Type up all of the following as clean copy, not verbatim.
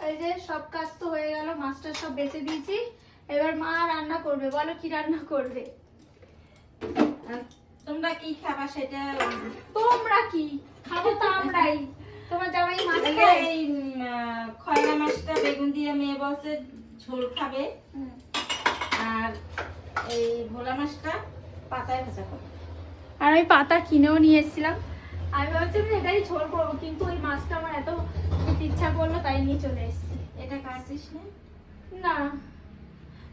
এই যে সব কাজ তো হয়ে গেল, মাছটা সব বেঁচে দিয়েছি। এবার মা রান্না করবে, বলো কি রান্না করবে? তোমরা কি খাবা সেটা? তোমরা কি খাবো তো আমরাই। তোমার জামাই মাছ খায়? এই খয়রা মাছটা বেগুন দিয়ে মেয়ে বলছে ঝোল খাবে, আর এই ভোলা মাছটা পাতায় ভাজা করবে। আর আমি পাতা কিনেও নিয়ে এসেছিলাম। আমি ভাবছিলাম এটাই ঝোল করবো, কিন্তু ওই মাছটা আমার এত খেতে ইচ্ছা করলো তাই নিয়ে চলে এসেছি। এটা কাটছিস না? না,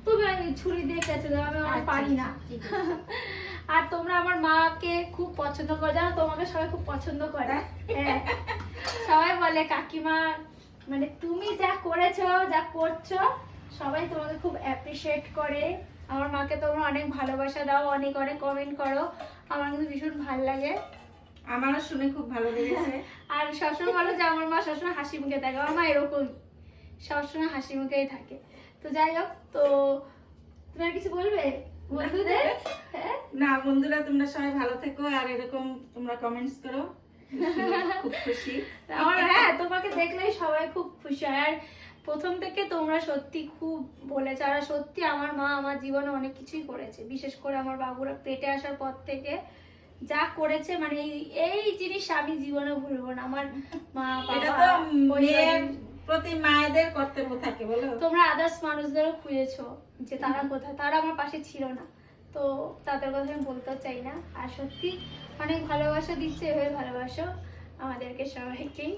তুমি ওই ছুরি দিয়ে কেটে দাও, আমি আমার পারি না। ঠিক আছে। আর তোমরা আমার মাকে খুব পছন্দ করে, জানো তোমাকে সবাই খুব পছন্দ করে। হ্যাঁ, সবাই বলে কাকিমা মানে তুমি যা করেছো যা করছো সবাই তোমাকে খুব অ্যাপ্রিসিয়েট করে। আমার মাকে তোমরা অনেক ভালোবাসা দাও, অনেক অনেক কমেন্ট করো, আমার কিন্তু ভীষণ ভালো লাগে। আমারও শুনে খুব ভালো লেগেছে। আর সবসময় বলো যে আমার মা সবসময় হাসি মুখে থাকে, আমার মা এরকম সবসময় হাসি মুখেই থাকে। তো যাই হোক, তো তুমি আর কিছু বলবে বন্ধুদের? হ্যাঁ না বন্ধুরা, তোমরা সবাই ভালো থেকো আর এরকম তোমরা কমেন্টস করো, খুব খুশি। আমার হ্যাঁ তোমাকে দেখলেই সবাই খুব খুশি হয়। আর প্রথম থেকে তোমরা সত্যি খুব বলেছো, আর সত্যি আমার মা আমার জীবনে অনেক কিছুই করেছে, বিশেষ করে আমার বাবুরা পেটে আসার পর থেকে যা করেছে, মানে এই জিনিস আমি জীবনে ভুলবো না। আমার মা এটা বাবা তো মেয়ের প্রতি মায়েদের কর্তব্য থাকে, বলো। তোমরা আদার্স মানুষদেরও খুঁজেছো যে তারা কোথায়, তারা আমার পাশে ছিল না, তো তাদের কথা আমি বলতেও চাই না। আর সত্যি অনেক ভালোবাসা দিচ্ছে, এভাবে ভালোবাসো আমাদেরকে সবাইকেই।